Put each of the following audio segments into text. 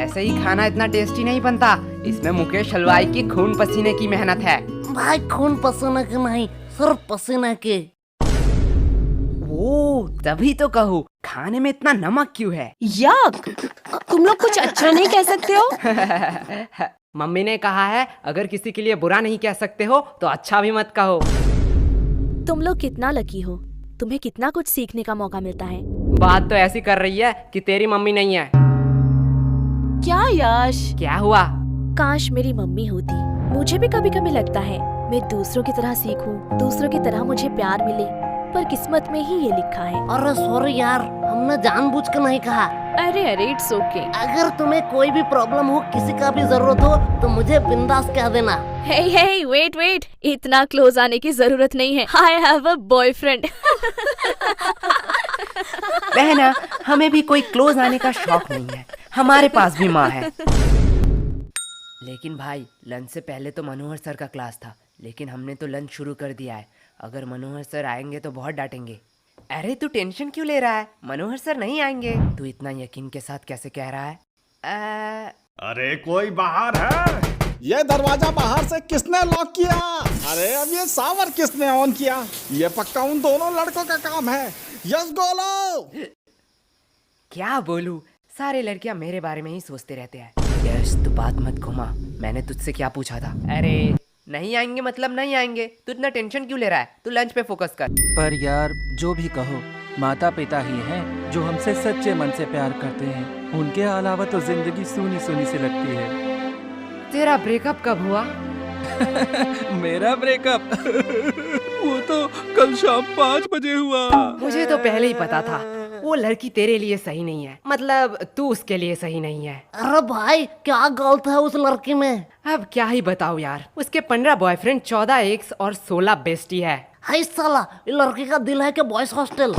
ऐसे ही खाना इतना टेस्टी नहीं बनता, इसमें मुकेश हलवाई की खून पसीने की मेहनत है। भाई खून पसीने के नहीं, सिर्फ पसीने के। वो तभी तो कहूँ खाने में इतना नमक क्यों है। याक, तुम लोग कुछ अच्छा नहीं कह सकते हो? मम्मी ने कहा है अगर किसी के लिए बुरा नहीं कह सकते हो तो अच्छा भी मत कहो। तुम लोग कितना लकी हो, तुम्हें कितना कुछ सीखने का मौका मिलता है। बात तो ऐसी कर रही है कि तेरी मम्मी नहीं है। क्या यश? क्या हुआ? काश मेरी मम्मी होती। मुझे भी कभी कभी लगता है मैं दूसरों की तरह सीखूं, दूसरों की तरह मुझे प्यार मिले, पर किस्मत में ही ये लिखा है। अरे सॉरी यार, हमने जानबूझ कर नहीं कहा। अरे इट्स ओके। अगर तुम्हें कोई भी प्रॉब्लम हो, किसी का भी जरूरत हो तो मुझे बिंदास कह देना। हे वेट, इतना क्लोज आने की जरूरत नहीं है। I have a boyfriend. बहना, हमें भी कोई क्लोज आने का शौक नहीं है, हमारे पास भी माँ है। लेकिन भाई लंच से पहले तो मनोहर सर का क्लास था, लेकिन हमने तो लंच शुरू कर दिया है। अगर मनोहर सर आएंगे तो बहुत डांटेंगे। अरे तू टेंशन क्यों ले रहा है, मनोहर सर नहीं आएंगे। तू इतना यकीन के साथ कैसे कह रहा है? अरे कोई बाहर है? ये दरवाजा बाहर से किसने लॉक किया? अरे अब ये सावर किसने ऑन किया? ये पक्का उन दोनों लड़कों का काम है। यस बोलो। क्या बोलूं, सारे लड़कियां मेरे बारे में ही सोचते रहते हैं। यश तू बात मत घुमा, मैंने तुझसे क्या पूछा था? अरे नहीं आएंगे मतलब नहीं आएंगे, तू इतना टेंशन क्यों ले रहा है? तू लंच पे फोकस कर। पर यार जो भी कहो, माता पिता ही हैं जो हमसे सच्चे मन से प्यार करते हैं। उनके अलावा तो जिंदगी सूनी सूनी सी लगती है। तेरा ब्रेकअप कब हुआ? मेरा ब्रेकअप वो तो कल शाम 5 बजे हुआ। मुझे तो पहले ही पता था वो लड़की तेरे लिए सही नहीं है, मतलब तू उसके लिए सही नहीं है। अरे भाई क्या गलत है उस लड़की में? अब क्या ही बताऊं यार, उसके 15 बॉयफ्रेंड, 14 एक्स और 16 बेस्टी है। हाय साला, ये लड़की का दिल है कि बॉयज हॉस्टल।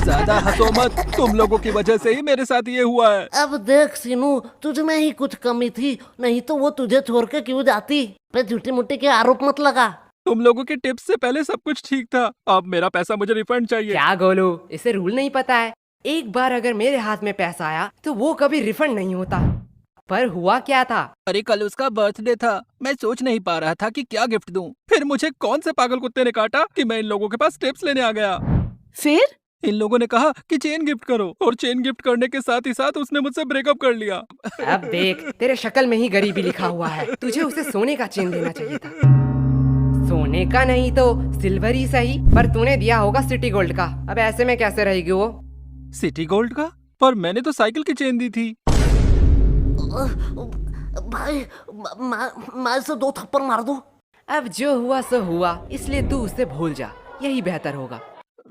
ज्यादा हंसो मत, तुम लोगों की वजह से ही मेरे साथ ये हुआ है। अब देख सीनू, तुझ में ही कुछ कमी थी, नहीं तो वो तुझे छोड़ के क्यों जाती। पे झूठी मुट्ठी के आरोप मत लगा। तुम लोगों के टिप्स से पहले सब कुछ ठीक था, अब मेरा पैसा मुझे रिफंड चाहिए। क्या गोलू, इसे रूल नहीं पता है? एक बार अगर मेरे हाथ में पैसा आया तो वो कभी रिफंड नहीं होता। पर हुआ क्या था? अरे कल उसका बर्थडे था, मैं सोच नहीं पा रहा था कि क्या गिफ्ट दूं। फिर मुझे कौन से पागल कुत्ते ने काटा कि मैं इन लोगों के पास टिप्स लेने आ गया। फिर इन लोगों ने कहा कि चेन गिफ्ट करो, और चेन गिफ्ट करने के साथ ही साथ उसने मुझसे ब्रेकअप कर लिया। अब देख, तेरे शक्ल में ही गरीबी लिखा हुआ है। तुझे उसे सोने का चेन देना चाहिए था। सोने का नहीं तो सिल्वर ही सही, पर तूने दिया होगा सिटी गोल्ड का। अब ऐसे में कैसे रहेगी वो? सिटी गोल्ड का? पर मैंने तो साइकिल की चेन दी थी। भाई मैं इसे 2 थप्पड़ मार दूं? अब जो हुआ सो हुआ, इसलिए तू उसे भूल जा, यही बेहतर होगा।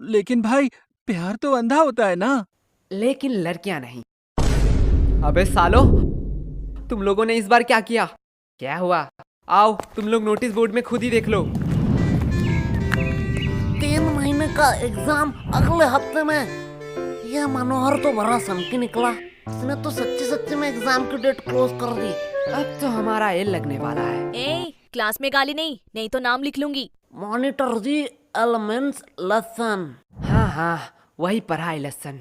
लेकिन भाई प्यार तो अंधा होता है ना। लेकिन लड़कियां नहीं। अबे सालो, तुम लोगों ने इस बार क्या किया? क्या हुआ? आओ तुम लोग नोटिस बोर्ड में खुद ही देख लो। 3 महीने का एग्जाम अगले हफ्ते में। यह मनोहर तो बड़ा सनकी निकला, उसने तो सच्ची में एग्जाम की डेट क्लोज कर दी। अब तो हमारा एल लगने वाला है। क्लास में गाली नहीं तो नाम लिख लूंगी। Monitor the elements lesson. हाँ वही पढ़ाई लेसन।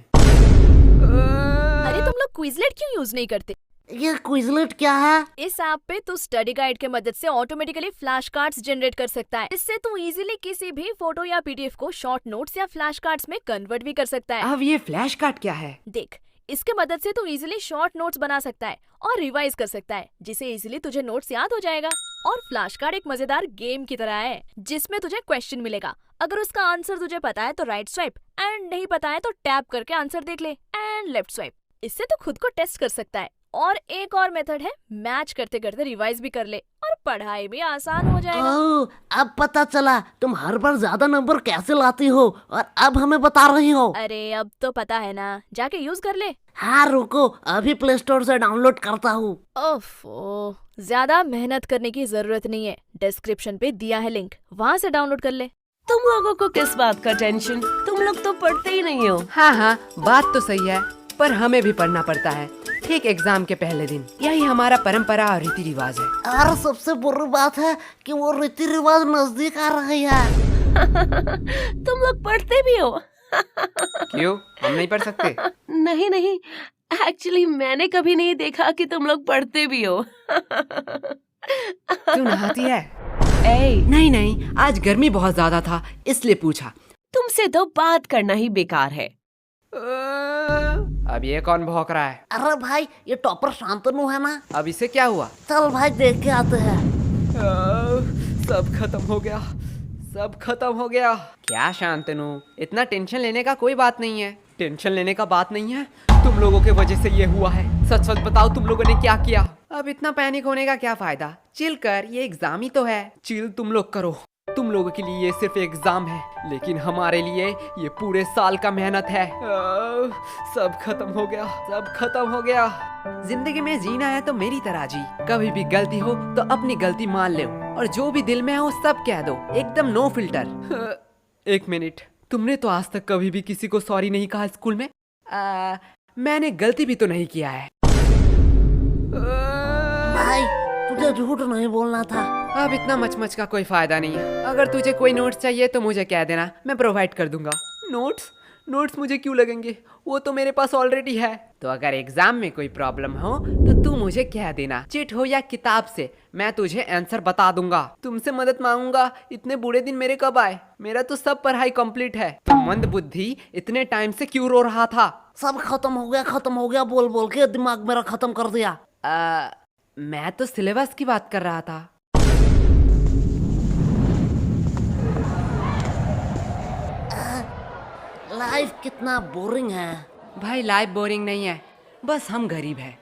अरे तुम लोग क्विजलेट क्यों यूज नहीं करते? ये क्विजलेट क्या है? इस ऐप पे तू स्टडी गाइड के मदद से ऑटोमेटिकली फ्लैश कार्ड्स जनरेट कर सकता है। इससे तू इजीली किसी भी फोटो या पीडीएफ को शॉर्ट नोट्स या फ्लैश कार्ड्स में कन्वर्ट भी कर सकता है। अब ये फ्लैश कार्ड क्या है? देख, इसके मदद से तू इजीली शॉर्ट नोट्स बना सकता है और रिवाइज कर सकता है, जिससे इजीली तुझे नोट्स याद हो जाएगा। और फ्लैश कार्ड एक मजेदार गेम की तरह है, जिसमें तुझे क्वेश्चन मिलेगा। अगर उसका आंसर तुझे पता है तो राइट स्वाइप, एंड नहीं पता है तो टैप करके आंसर देख ले, एंड लेफ्ट स्वाइप। इससे तू खुद को टेस्ट कर सकता है। और एक और मेथड है, मैच करते करते रिवाइज भी कर ले और पढ़ाई भी आसान हो जाएगा। ओह, अब पता चला तुम हर बार ज्यादा नंबर कैसे लाती हो, और अब हमें बता रही हो। अरे अब तो पता है ना, जाके यूज कर ले। हाँ रुको, अभी प्ले स्टोर से डाउनलोड करता हूँ। ओफो, ज्यादा मेहनत करने की जरूरत नहीं है, डिस्क्रिप्शन पे दिया है लिंक, वहाँ से डाउनलोड कर ले। तुम लोगों को किस बात का टेंशन? तुम लोग तो पढ़ते ही नहीं हो। हाँ बात तो सही है, पर हमें भी पढ़ना पड़ता है, ठीक एग्जाम के पहले दिन। यही हमारा परंपरा और रीति रिवाज है। और सबसे बुरी बात है कि वो रीति रिवाज नजदीक आ रही है। तुम लोग पढ़ते भी हो? क्यों, हम नहीं पढ़ सकते? नहीं, एक्चुअली मैंने कभी नहीं देखा कि तुम लोग पढ़ते भी हो। तू नहाती है? ए, नहीं नहीं, आज गर्मी बहुत ज्यादा था इसलिए पूछा। तुमसे तो बात करना ही बेकार है। अब ये कौन भौंक रहा है? अरे भाई ये टॉपर शांतनु है ना। अब इसे क्या हुआ? चल भाई देख के आते हैं। सब खत्म हो गया, सब खत्म हो गया। क्या शांतनु, इतना टेंशन लेने का कोई बात नहीं है। टेंशन लेने का बात नहीं है, तुम लोगों के वजह से ये हुआ है। सच सच बताओ तुम लोगों ने क्या किया? अब इतना पैनिक होने का क्या फायदा? चिल कर, ये एग्जाम ही तो है। चिल तुम लोग करो। तुम लोगों के लिए ये सिर्फ एग्जाम है, लेकिन हमारे लिए ये पूरे साल का मेहनत है। सब खत्म हो गया, सब खत्म हो गया। जिंदगी में जीना है तो मेरी तरह जी। कभी भी गलती हो तो अपनी गलती मान लो और जो भी दिल में हो सब कह दो, एकदम नो फिल्टर। एक मिनट, तुमने तो आज तक कभी भी किसी को सॉरी नहीं कहा स्कूल में? मैंने गलती भी तो नहीं किया है। भाई तुझे झूठ नहीं बोलना था। अब इतना मचमच का कोई फायदा नहीं है। अगर तुझे कोई नोट्स चाहिए तो मुझे कह देना, मैं प्रोवाइड कर दूंगा। नोट्स? नोट्स मुझे क्यों लगेंगे? वो तो मेरे पास ऑलरेडी है। तो अगर एग्जाम में कोई प्रॉब्लम हो तो तू मुझे कह देना, चिट हो या किताब से, मैं तुझे आंसर बता दूंगा। तुमसे मदद मांगूंगा, इतने बुरे दिन मेरे कब आए? मेरा तो सब पढ़ाई कंप्लीट है। तो मंद बुद्धि इतने टाइम से क्यों रो रहा था? सब खत्म हो गया बोल बोल के दिमाग मेरा खत्म कर दिया। मैं तो सिलेबस की बात कर रहा था। लाइफ कितना बोरिंग है। भाई लाइफ बोरिंग नहीं है, बस हम गरीब हैं।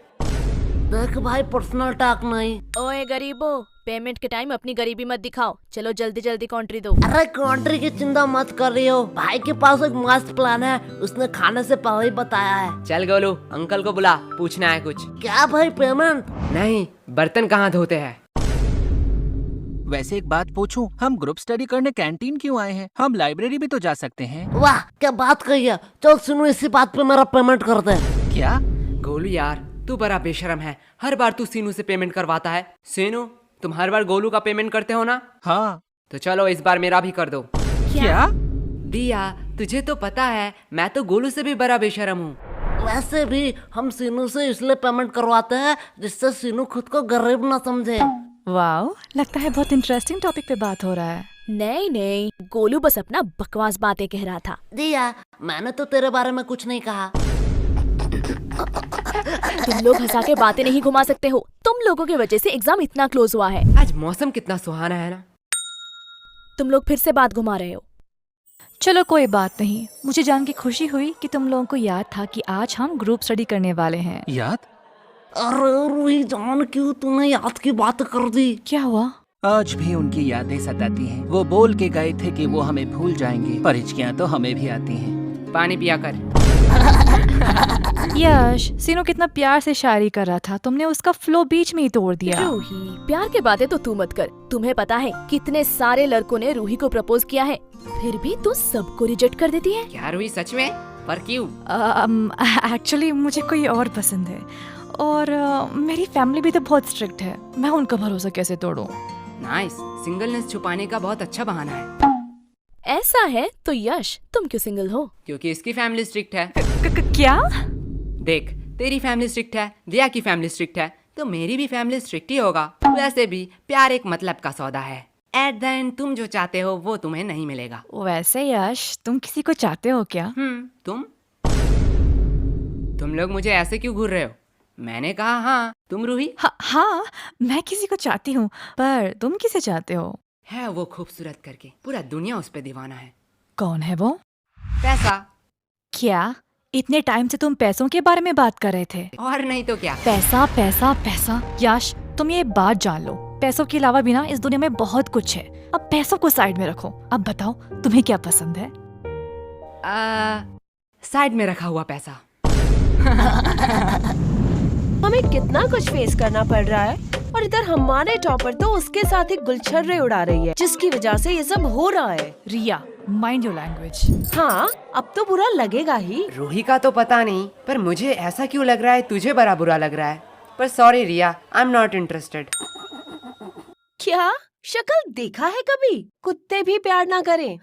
देख भाई पर्सनल टॉक नहीं। ओए गरीबो, पेमेंट के टाइम अपनी गरीबी मत दिखाओ। चलो जल्दी जल्दी कंट्री दो। अरे कंट्री की चिंता मत कर रही हो, भाई के पास एक मस्त प्लान है, उसने खाने से पहले ही बताया है। चल गोलू, अंकल को बुला, पूछना है कुछ। क्या भाई पेमेंट? नहीं, बर्तन कहाँ धोते हैं? वैसे एक बात पूछूं, हम ग्रुप स्टडी करने कैंटीन क्यों आए हैं? हम लाइब्रेरी भी तो जा सकते हैं। वाह क्या बात कही है। चल सुनो, इसी बात पे मेरा पेमेंट कर दे। क्या? गोलू यार, तू बड़ा बेशरम है। हर बार तू सीनू से पेमेंट करवाता है। सीनू, तुम हर बार गोलू का पेमेंट करते हो ना? हाँ। तो चलो इस बार मेरा भी कर दो। क्या? दिया, तुझे तो पता है मैं तो गोलू से भी बड़ा बेशरम हूँ। वैसे भी हम सीनू से इसलिए पेमेंट करवाते हैं जिससे सीनू खुद को गरीब ना समझे। वाओ, लगता है बहुत इंटरेस्टिंग टॉपिक पे बात हो रहा है। नहीं नहीं, गोलू बस अपना बकवास बातें कह रहा था। दिया, मैंने तो तेरे बारे में कुछ नहीं कहा। तुम लोग हंसा के बातें नहीं घुमा सकते हो। तुम लोगों की वजह से एग्जाम इतना क्लोज हुआ है। आज मौसम कितना सुहाना है ना। तुम लोग फिर से बात घुमा रहे हो। चलो कोई बात नहीं, मुझे जान के खुशी हुई कि तुम लोगों को याद था कि आज हम ग्रुप स्टडी करने वाले हैं। याद? अरे रूही जान, क्यों तूने याद की बात कर दी? क्या हुआ? आज भी उनकी यादें सताती हैं। वो बोल के गए थे कि वो हमें भूल जाएंगे, पर हिचकियां तो हमें भी आती हैं। पानी पिया कर। यश, सीनू कितना प्यार से शायरी कर रहा था, तुमने उसका फ्लो बीच में ही तोड़ दिया। रूही, प्यार के बातें तो तू मत कर। तुम्हें पता है कितने सारे लड़कों ने रूही को प्रपोज किया है, फिर भी तू सबको रिजेक्ट कर देती है। क्या रूही, सच में? पर क्यों? एक्चुअली मुझे कोई और पसंद है और मेरी फैमिली भी तो बहुत स्ट्रिक्ट है। मैं उनका भरोसा कैसे तोड़ूं? नाइस, सिंगलनेस छुपाने का बहुत अच्छा बहाना है। ऐसा है तो यश, तुम क्यों सिंगल हो? क्योंकि इसकी फैमिली स्ट्रिक्ट है। क्या? देख, तेरी फैमिली स्ट्रिक्ट है, दिया की फैमिली स्ट्रिक्ट है, तो मेरी भी फैमिली स्ट्रिक्ट ही होगा। वैसे भी प्यार एक मतलब का सौदा है। एट द एंड तुम जो चाहते हो वो तुम्हें नहीं मिलेगा। वैसे यश, तुम किसी को चाहते हो क्या? तुम लोग मुझे ऐसे क्यों घूर रहे हो? मैंने कहा हाँ। तुम रूही? हाँ, मैं किसी को चाहती हूँ, पर तुम किसे चाहते हो? है वो खूबसूरत करके, पूरा दुनिया उस पे दीवाना है। कौन है वो? पैसा। क्या? इतने टाइम से तुम पैसों के बारे में बात कर रहे थे। और नहीं तो क्या। पैसा पैसा पैसा। यश, तुम ये बात जान लो, पैसों के अलावा भी ना इस दुनिया में बहुत कुछ है। अब पैसों को साइड में रखो। अब बताओ तुम्हें क्या पसंद है? साइड में रखा हुआ पैसा। हमें कितना कुछ फेस करना पड़ रहा है और इधर हमारे टॉपर तो उसके साथ ही गुलछर्रे उड़ा रही है, जिसकी वजह से ये सब हो रहा है। रिया, माइंड योर लैंग्वेज। हाँ, अब तो बुरा लगेगा ही। रूही का तो पता नहीं, पर मुझे ऐसा क्यों लग रहा है तुझे बड़ा बुरा लग रहा है। पर sorry Riya, I am not interested. क्या? शक्ल देखा है कभी? कुत्ते भी प्यार ना करें।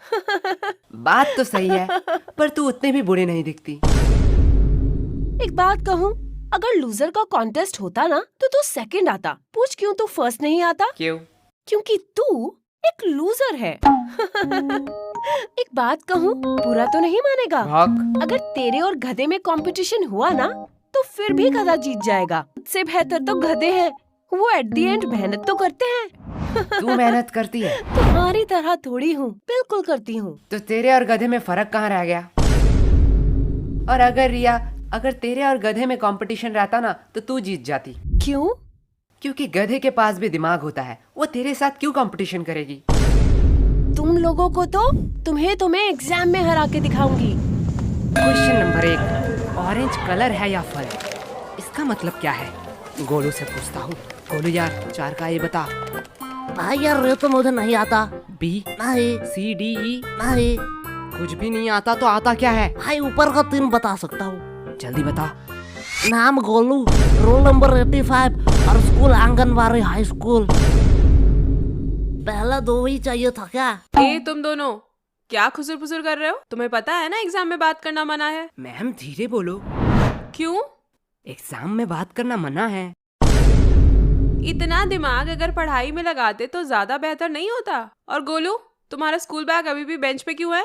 बात तो सही है, पर तू उतने भी बुरे नहीं दिखती। एक बात कहूँ, अगर लूजर का कॉन्टेस्ट होता ना तो तू सेकंड आता। पूछ क्यों तू फर्स्ट नहीं आता? क्यों? क्योंकि तू एक लूजर है। एक बात कहूँ, बुरा तो नहीं मानेगा? भौक। अगर तेरे और गधे में कंपटीशन हुआ ना तो फिर भी गधा जीत जाएगा। उससे बेहतर तो गधे हैं, वो एट द एंड मेहनत तो करते हैं। तू मेहनत करती है तुम्हारी तरह थोड़ी हूँ, बिल्कुल करती हूँ। तो तेरे और गधे में फर्क कहाँ रह गया? और अगर रिया, अगर तेरे और गधे में कंपटीशन रहता ना तो तू जीत जाती। क्यों? क्योंकि गधे के पास भी दिमाग होता है, वो तेरे साथ क्यों कंपटीशन करेगी? तुम लोगों को तो तुम्हें एग्जाम में हरा के दिखाऊंगी। क्वेश्चन नंबर 1, ऑरेंज कलर है या फल? इसका मतलब क्या है? गोलू से पूछता हूँ। गोलू यार, 4 का ये बता। भाई यार ये तो मुझे नहीं आता। बी, नहीं सी, डी, ई? नहीं कुछ भी नहीं आता तो आता क्या है? भाई, ऊपर का 3 बता सकता हूँ। जल्दी बता। नाम गोलू, रोल नंबर 85 और स्कूल आंगनबाड़ी हाई स्कूल। पहला 2 ही चाहिए था क्या? ए तुम दोनों क्या खुसुर फुसुर कर रहे हो? तुम्हें पता है ना एग्जाम में बात करना मना है। मैम धीरे बोलो। क्यों? एग्जाम में बात करना मना है। इतना दिमाग अगर पढ़ाई में लगाते तो ज्यादा बेहतर नहीं होता। और गोलू, तुम्हारा स्कूल बैग अभी भी बेंच पे क्यों है?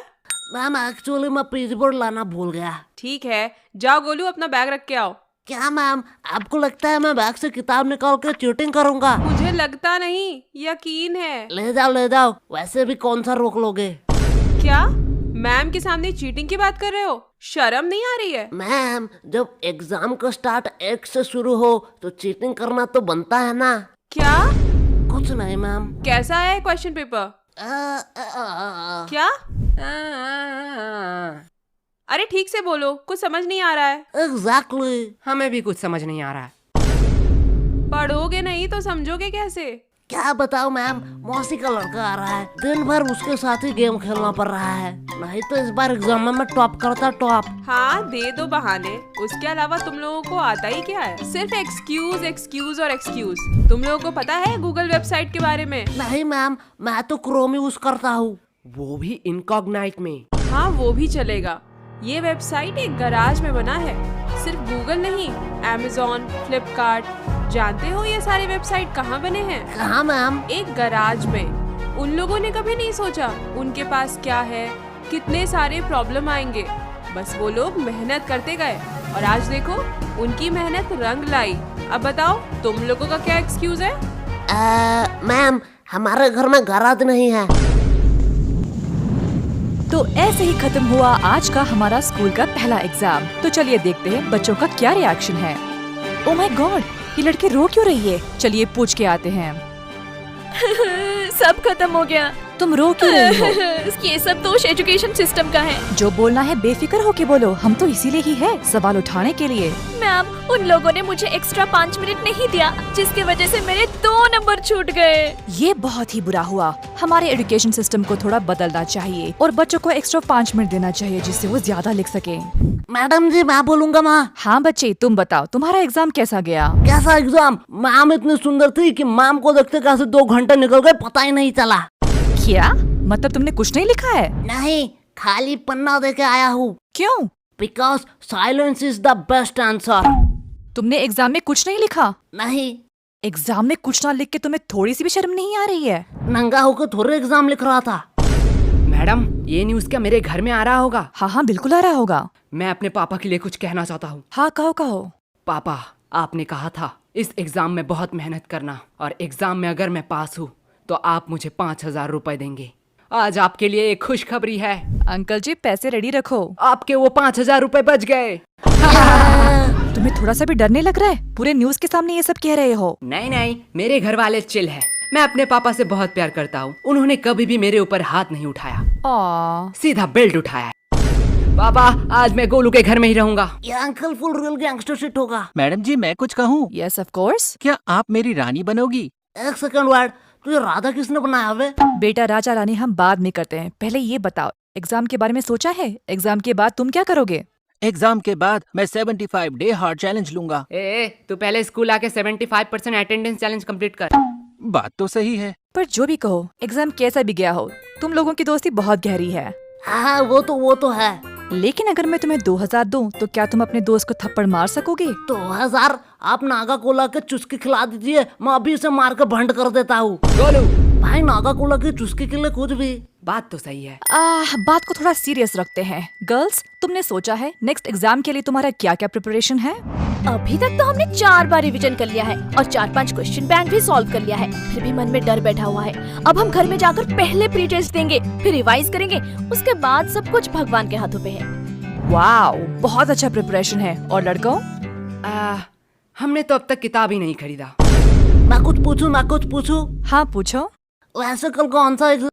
मैम एक्चुअली मैं पीजी बोर्ड लाना भूल गया। ठीक है, जाओ गोलू अपना बैग रख के आओ। क्या मैम, आपको लगता है मैं बैग से किताब निकाल कर चीटिंग करूंगा? मुझे लगता नहीं, यकीन है। ले जाओ, वैसे भी कौन सा रोक लोगे? क्या मैम के सामने चीटिंग की बात कर रहे हो? शर्म नहीं आ रही है? मैम, जब एग्जाम का स्टार्ट 1 से शुरू हो तो चीटिंग करना तो बनता है ना। क्या? कुछ नहीं मैम। कैसा है क्वेश्चन पेपर? क्या? अरे ठीक से बोलो, कुछ समझ नहीं आ रहा है। एग्जैक्टली। हमें भी कुछ समझ नहीं आ रहा है। पढ़ोगे नहीं तो समझोगे कैसे? क्या बताओ मैम, मौसी का लड़का आ रहा है, दिन भर उसके साथ ही गेम खेलना पड़ रहा है। नहीं तो इस बार एग्जाम में मैं टॉप करता टॉप। हाँ दे दो बहाने, उसके अलावा तुम लोगों को आता ही क्या है? सिर्फ एक्सक्यूज एक्सक्यूज और एक्सक्यूज। तुम लोगों को पता है गूगल वेबसाइट के बारे में? नहीं मैम, मैं तो क्रोम यूज करता हूँ। वो भी इनकॉग्नाइट में। हाँ वो भी चलेगा। ये वेबसाइट एक गराज में बना है। सिर्फ गूगल नहीं, Amazon, फ्लिपकार्ट, जानते हो ये सारे वेबसाइट कहाँ बने हैं? कहाँ मैम? एक गराज में। उन लोगों ने कभी नहीं सोचा उनके पास क्या है, कितने सारे प्रॉब्लम आएंगे। बस वो लोग मेहनत करते गए और आज देखो उनकी मेहनत रंग लाई। अब बताओ तुम लोगों का क्या एक्सक्यूज है? मैम, हमारे घर में गराज नहीं है। तो ऐसे ही खत्म हुआ आज का हमारा स्कूल का पहला एग्जाम। तो चलिए देखते हैं बच्चों का क्या रिएक्शन है। ओह माय गॉड, ये लड़की रो क्यों रही है? चलिए पूछ के आते हैं। सब खत्म हो गया। तुम रो क्यों रही हो? ये सब दोष एजुकेशन सिस्टम का है। जो बोलना है बेफिक्र होके बोलो, हम तो इसीलिए ही है, सवाल उठाने के लिए। मैम, उन लोगों ने मुझे एक्स्ट्रा 5 मिनट नहीं दिया, जिसकी वजह से मेरे 2 नंबर छूट गए। ये बहुत ही बुरा हुआ। हमारे एजुकेशन सिस्टम को थोड़ा बदलना चाहिए और बच्चों को एक्स्ट्रा 5 मिनट देना चाहिए जिससे वो ज्यादा लिख सके। मैडम जी, मैं बोलूंगा माँ। हाँ बच्चे, तुम बताओ तुम्हारा एग्जाम कैसा गया? कैसा एग्जाम? मैम इतनी सुंदर थी कि मैम को देखते कैसे 2 घंटे निकल गए पता ही नहीं चला। क्या मतलब तुमने कुछ नहीं लिखा है? नहीं, खाली पन्ना देके आया हूँ। क्यों? Because silence is the best answer. तुमने एग्जाम में कुछ नहीं लिखा? नहीं। एग्जाम में कुछ ना लिख के तुम्हें थोड़ी सी भी शर्म नहीं आ रही है? नंगा होकर थोड़े एग्जाम लिख रहा था। मैडम, ये न्यूज़ क्या मेरे घर में आ रहा होगा? हाँ हाँ बिल्कुल आ रहा होगा। मैं अपने पापा के लिए कुछ कहना चाहता हूँ। हाँ कहो कहो। पापा, आपने कहा था इस एग्जाम में बहुत मेहनत करना और एग्जाम में अगर मैं पास हूँ तो आप मुझे 5,000 रुपए देंगे। आज आपके लिए एक खुशखबरी है। अंकल जी पैसे रेडी रखो। आपके वो 5,000 रुपए बच गए। तुम्हें थोड़ा सा भी डर नहीं लग रहा है? पूरे न्यूज़ के सामने ये सब कह रहे हो। नहीं नहीं, मेरे घर वाले चिल है। मैं अपने पापा से बहुत प्यार करता हूँ। उन्होंने कभी भी मेरे ऊपर हाथ नहीं उठाया, सीधा बेल्ट उठाया। पापा, आज मैं गोलू के घर में ही रहूंगा। ये uncle full real gangster shit होगा। मैडम जी, मैं कुछ कहूँ? Yes of course. क्या आप मेरी रानी बनोगी? एक सेकंड वर्ड, तुझे राधा किसने बनाया वे? बेटा राजा रानी हम बाद में करते हैं, पहले ये बताओ एग्जाम के बारे में सोचा है? एग्जाम के बाद तुम क्या करोगे? एग्जाम के बाद मैं 75 डे हार्ड चैलेंज लूंगा। तू पहले स्कूल आके 75% अटेंडेंस चैलेंज कंप्लीट कर। बात तो सही है, पर जो भी कहो एग्जाम कैसा भी गया हो, तुम लोगों की दोस्ती बहुत गहरी है। हाँ वो तो है। लेकिन अगर मैं तुम्हें 2000 दूं तो क्या तुम अपने दोस्त को थप्पड़ मार सकोगे? 2000? आप नागा कोला के चुस्की खिला दीजिए, मैं अभी इसे मार के भंड कर देता हूँ। गोलू, भाई नागा कोला की चुस्की के लिए कुछ भी। बात तो सही है। बात को थोड़ा सीरियस रखते हैं। गर्ल्स, तुमने सोचा है नेक्स्ट एग्जाम के लिए तुम्हारा क्या क्या प्रिपरेशन है? अभी तक तो हमने 4 बार रिवीजन कर लिया है और 4-5 क्वेश्चन बैंक भी सॉल्व कर लिया है, फिर भी मन में डर बैठा हुआ है। अब हम घर में जाकर पहले प्री टेस्ट देंगे, फिर रिवाइज करेंगे, उसके बाद सब कुछ भगवान के हाथों पे है। वाओ, बहुत अच्छा प्रिपरेशन है। और लड़कों? हमने तो अब तक किताब ही नहीं खरीदा। मैं कुछ पूछूं? हाँ पूछो। वैसे कल कौन सा